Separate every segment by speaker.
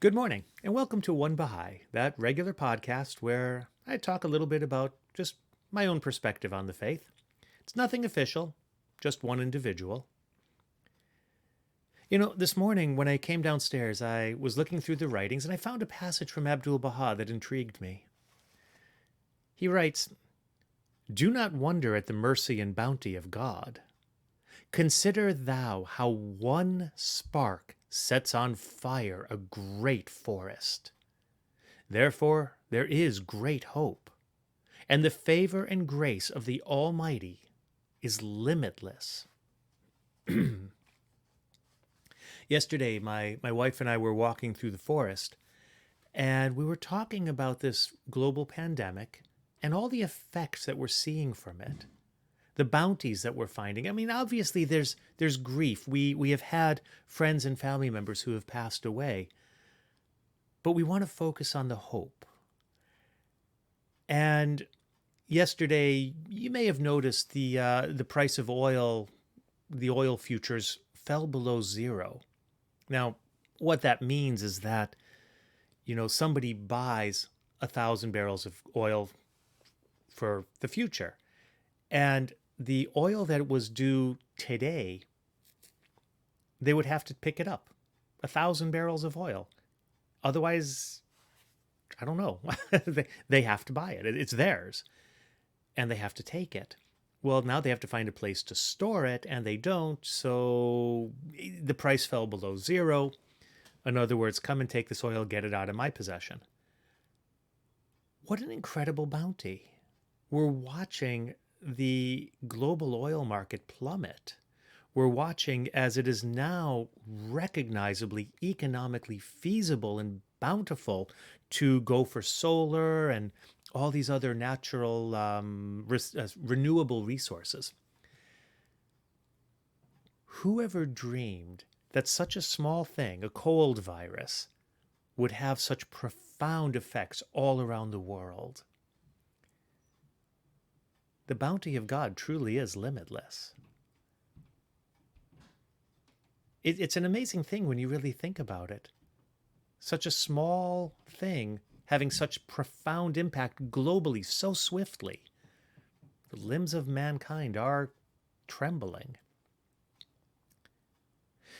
Speaker 1: Good morning, and welcome to One Baha'i, that regular podcast where I talk a little bit about just my own perspective on the faith. It's nothing official, just one individual. This morning when I came downstairs, I was looking through the writings and I found a passage from Abdu'l-Baha that intrigued me. He writes, "Do not wonder at the mercy and bounty of God. Consider thou how one spark sets on fire a great forest. Therefore there is great hope, and the favor and grace of the Almighty is limitless." Yesterday, my wife and I were walking through the forest, and we were talking about this global pandemic and all the effects that we're seeing from it, the bounties that we're finding. I mean, obviously there's grief. We have had friends and family members who have passed away, but we want to focus on the hope. And yesterday, you may have noticed the price of oil, the oil futures fell below zero. Now, what that means is that somebody buys 1,000 barrels of oil for the future, and the oil that was due today, they would have to pick it up, 1,000 barrels of oil. Otherwise, I don't know. They have to buy it. It's theirs, and they have to take it. Well, now they have to find a place to store it, and they don't, so the price fell below zero. In other words, come and take this oil, get it out of my possession. What an incredible bounty. We're watching the global oil market plummet. We're watching as it is now recognizably economically feasible and bountiful to go for solar and all these other natural renewable resources. Whoever dreamed that such a small thing, a cold virus, would have such profound effects all around the world? The bounty of God truly is limitless. It's an amazing thing when you really think about it. Such a small thing having such profound impact globally so swiftly. The limbs of mankind are trembling.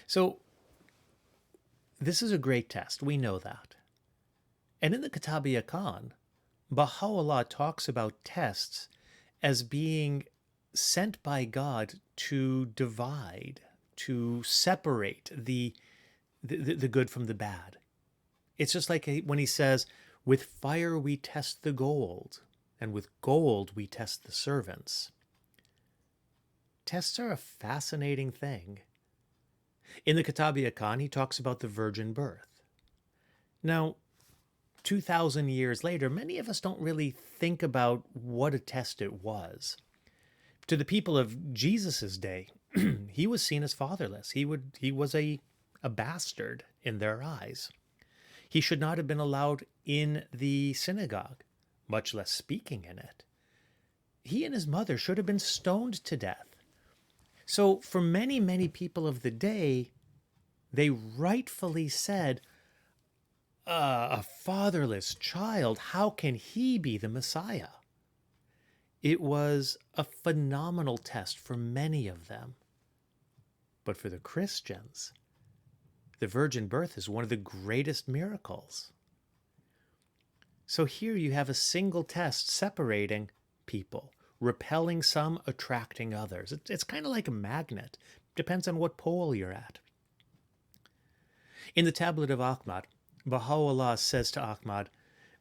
Speaker 1: So, this is a great test. We know that. And in the Kitab-i-Yakan, Baha'u'llah talks about tests as being sent by God to divide, to separate the good from the bad. It's just like when he says, "With fire we test the gold, and with gold we test the servants." Tests are a fascinating thing. In the Kitab-i-Yakan, he talks about the virgin birth. Now, 2,000 years later, many of us don't really think about what a test it was. To the people of Jesus' day, he was seen as fatherless. He was a bastard in their eyes. He should not have been allowed in the synagogue, much less speaking in it. He and his mother should have been stoned to death. So for many, many people of the day, they rightfully said, a fatherless child, how can he be the Messiah? It was a phenomenal test for many of them. But for the Christians, the virgin birth is one of the greatest miracles. So here you have a single test separating people, repelling some, attracting others. It's kind of like a magnet. Depends on what pole you're at. In the Tablet of Ahmad, Baha'u'llah says to Ahmad,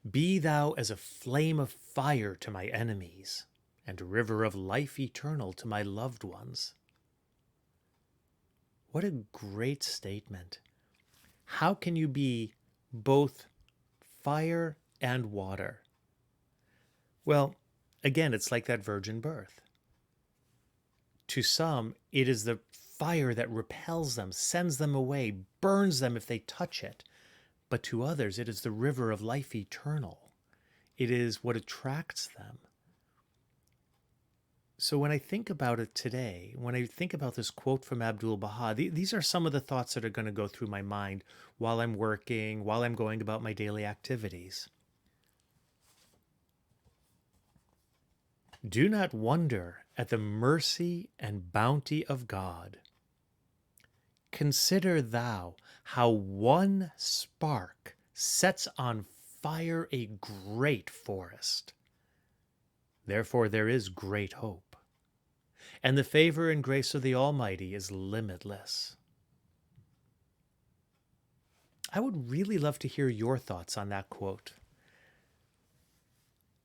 Speaker 1: "Be thou as a flame of fire to my enemies, and a river of life eternal to my loved ones." What a great statement. How can you be both fire and water? Well, again, it's like that virgin birth. To some, it is the fire that repels them, sends them away, burns them if they touch it. But to others, it is the river of life eternal. It is what attracts them. So when I think about it today, when I think about this quote from Abdu'l-Baha, these are some of the thoughts that are going to go through my mind while I'm working, while I'm going about my daily activities. Do not wonder at the mercy and bounty of God. Consider thou how one spark sets on fire a great forest. Therefore there is great hope, and the favor and grace of the Almighty is limitless. I would really love to hear your thoughts on that quote.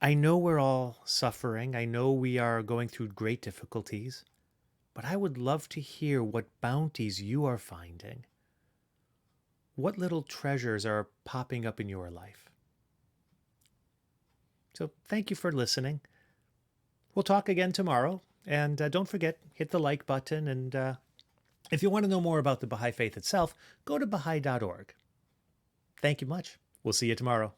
Speaker 1: I know we're all suffering. I know we are going through great difficulties, but I would love to hear what bounties you are finding. What little treasures are popping up in your life? So thank you for listening. We'll talk again tomorrow. And don't forget, hit the like button. And if you want to know more about the Baha'i faith itself, go to Baha'i.org. Thank you much. We'll see you tomorrow.